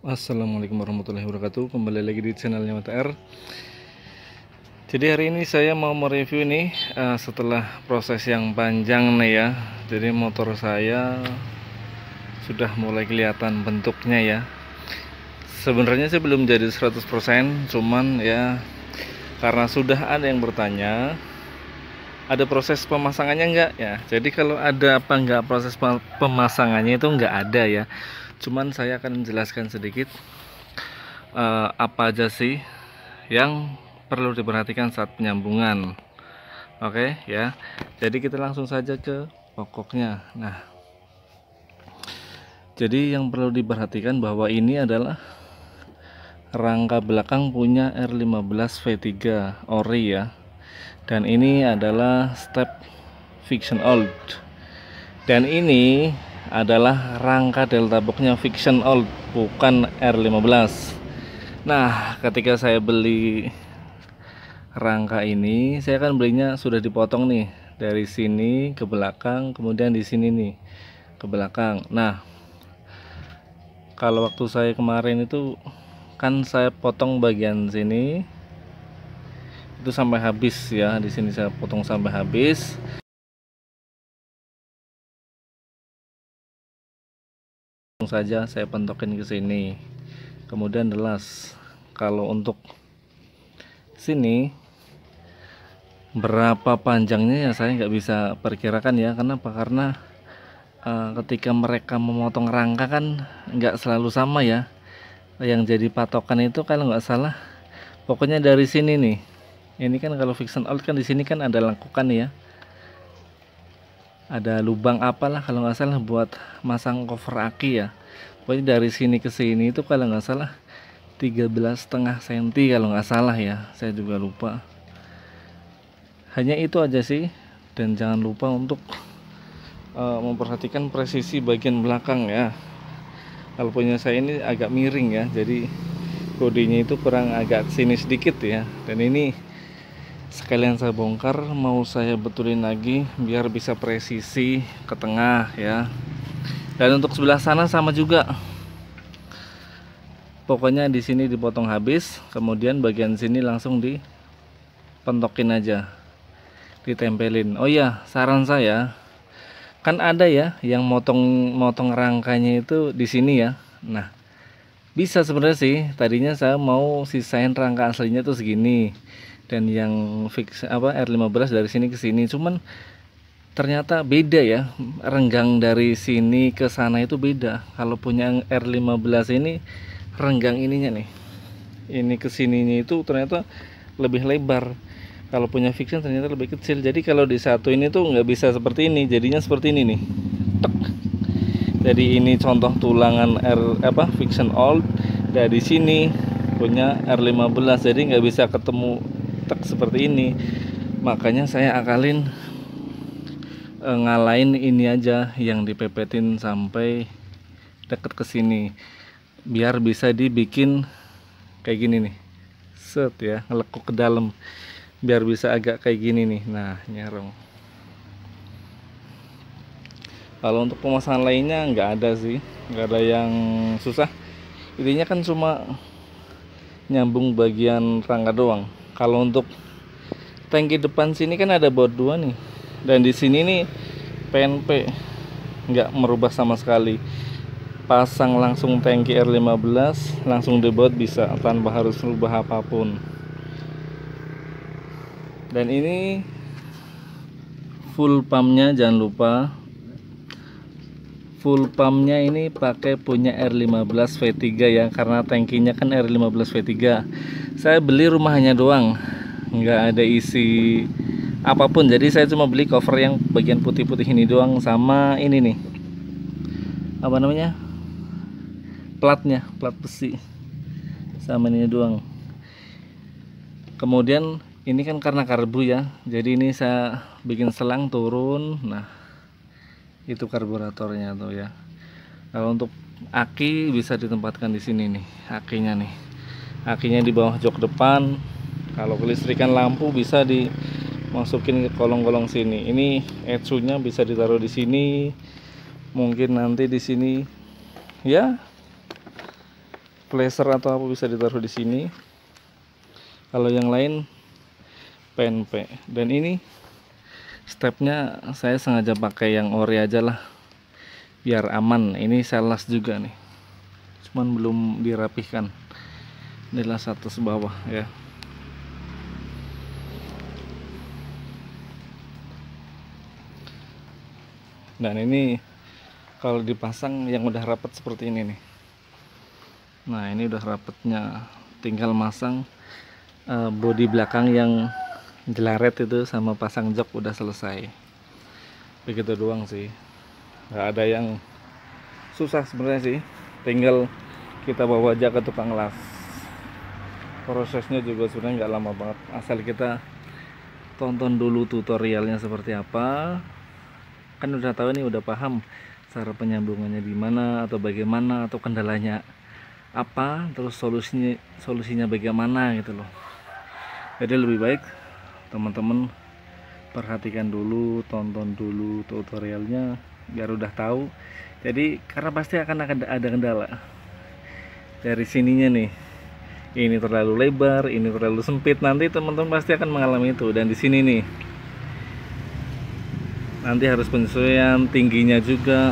Assalamualaikum warahmatullahi wabarakatuh. Kembali lagi di channelnya MTR. Jadi hari ini saya mau mereview nih setelah proses yang panjang nih ya. Jadi motor saya sudah mulai kelihatan bentuknya ya. Sebenarnya sih belum jadi 100%, cuman ya karena sudah ada yang bertanya, ada proses pemasangannya enggak ya. Jadi kalau ada apa enggak proses pemasangannya itu enggak ada ya. Cuman saya akan menjelaskan sedikit apa aja sih yang perlu diperhatikan saat penyambungan. Oke ya. Jadi kita langsung saja ke pokoknya. Nah, jadi yang perlu diperhatikan bahwa ini adalah rangka belakang punya R15 V3 ori ya. Dan ini adalah step Fiction Old. Dan ini adalah rangka delta boxnya Fiction Old, bukan R15. Nah, ketika saya beli rangka ini, saya kan belinya sudah dipotong nih dari sini ke belakang, kemudian di sini nih ke belakang. Nah, kalau waktu saya kemarin itu kan saya potong bagian sini itu sampai habis ya. Di sini saya potong sampai habis. Langsung saja saya pentokin ke sini. Kemudian delas. Kalau untuk sini berapa panjangnya ya saya nggak bisa perkirakan ya. Kenapa? Karena ketika mereka memotong rangka kan nggak selalu sama ya. Yang jadi patokan itu kalau nggak salah, pokoknya dari sini nih. Ini kan kalau Fiction Old kan di sini kan ada lengkukan ya. Ada lubang apalah kalau nggak salah buat masang cover aki ya. Pokoknya dari sini ke sini itu kalau nggak salah 13,5 cm kalau nggak salah ya. Saya juga lupa. Hanya itu aja sih. Dan jangan lupa untuk memperhatikan presisi bagian belakang ya. Kalau punya saya ini agak miring ya, jadi bodinya itu kurang agak sini sedikit ya. Dan ini sekalian saya bongkar, mau saya betulin lagi biar bisa presisi ke tengah ya. Dan untuk sebelah sana sama juga. Pokoknya di sini dipotong habis, kemudian bagian sini langsung dipentokin aja, ditempelin. Oh iya, saran saya, kan ada ya yang motong rangkanya itu di sini ya. Nah, bisa sebenarnya sih. Tadinya saya mau sisain rangka aslinya tuh segini dan yang fix apa R15 dari sini ke sini. Cuman ternyata beda ya. Renggang dari sini ke sana itu beda. Kalau punya R15 ini renggang ininya nih. Ini ke sininya itu ternyata lebih lebar. Kalau punya Fiction ternyata lebih kecil. Jadi kalau di satu ini tuh nggak bisa seperti ini, jadinya seperti ini nih. Tek. Jadi ini contoh tulangan Fiction Old. Dari sini punya R15, jadi nggak bisa ketemu tek seperti ini. Makanya saya akalin ngalahin ini aja yang dipepetin sampai deket ke sini, biar bisa dibikin kayak gini nih. Set ya, ngelekuk ke dalam biar bisa agak kayak gini nih. Nah, nyerong. Kalau untuk pemasangan lainnya nggak ada sih, nggak ada yang susah. Intinya kan cuma nyambung bagian rangka doang. Kalau untuk tangki depan sini kan ada baut dua nih, dan di sini nih PNP, nggak merubah sama sekali. Pasang langsung tangki R15, langsung dibaut bisa tanpa harus merubah apapun. Dan ini full pumpnya jangan lupa. Full pumpnya ini pakai punya R15 V3 ya, karena tangkinya kan R15 V3. Saya beli rumahnya doang, nggak ada isi apapun. Jadi saya cuma beli cover yang bagian putih-putih ini doang, sama ini nih, apa namanya, platnya, plat besi, sama ini doang. Kemudian ini kan karena karbu ya, jadi ini saya bikin selang turun. Nah, itu karburatornya tuh ya. Kalau untuk aki bisa ditempatkan di sini nih, akinya nih. Akinya di bawah jok depan. Kalau kelistrikan lampu bisa dimasukin ke kolong-kolong sini. Ini etsunya bisa ditaruh di sini. Mungkin nanti di sini ya flasher atau apa bisa ditaruh di sini. Kalau yang lain PNP. Dan ini stepnya saya sengaja pakai yang ori aja lah, biar aman. Ini saya las juga nih, cuman belum dirapihkan. Ini las atas bawah ya. Dan ini kalau dipasang yang udah rapet seperti ini nih. Nah ini udah rapetnya, tinggal masang bodi belakang yang jelaret itu sama pasang jok, udah selesai. Begitu doang sih, nggak ada yang susah sebenarnya sih, tinggal kita bawa aja ke tukang las. Prosesnya juga sebenarnya nggak lama banget, asal kita tonton dulu tutorialnya seperti apa. Kan udah tahu nih, udah paham cara penyambungannya di mana atau bagaimana, atau kendalanya apa, terus solusinya bagaimana gitu loh. Jadi lebih baik teman-teman perhatikan dulu, tonton dulu tutorialnya biar udah tahu. Jadi karena pasti akan ada kendala dari sininya nih, ini terlalu lebar, ini terlalu sempit, nanti teman-teman pasti akan mengalami itu. Dan di sini nih nanti harus penyesuaian tingginya juga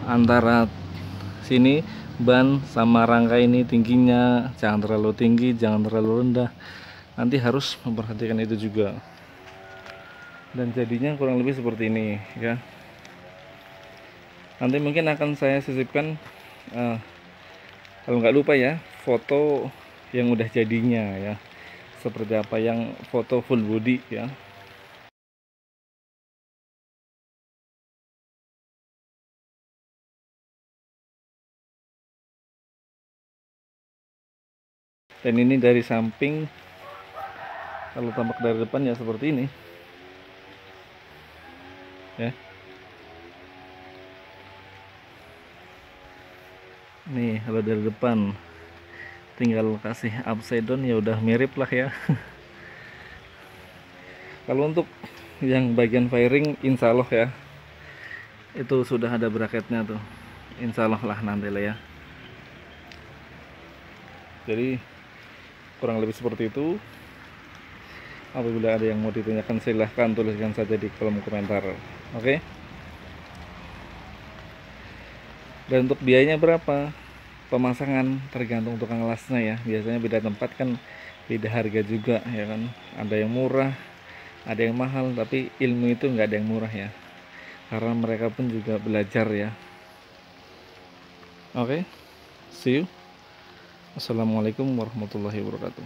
antara sini ban sama rangka, ini tingginya jangan terlalu tinggi, jangan terlalu rendah. Nanti harus memperhatikan itu juga. Dan jadinya kurang lebih seperti ini ya. Nanti mungkin akan saya sisipkan kalau nggak lupa ya, foto yang udah jadinya ya, seperti apa, yang foto full body ya. Dan ini dari samping, kalau tampak dari depan ya seperti ini ya. Nih kalau dari depan tinggal kasih upside down ya udah mirip lah ya. Kalau untuk yang bagian fairing insya Allah ya, itu sudah ada bracketnya tuh, insya Allah lah nanti lah ya. Jadi kurang lebih seperti itu. Apabila ada yang mau ditanyakan silahkan tuliskan saja di kolom komentar. Oke. Dan untuk biayanya berapa pemasangan tergantung tukang lasnya ya. Biasanya beda tempat kan beda harga juga ya kan. Ada yang murah, ada yang mahal, tapi ilmu itu nggak ada yang murah ya, karena mereka pun juga belajar ya. Oke, see you. Assalamualaikum warahmatullahi wabarakatuh.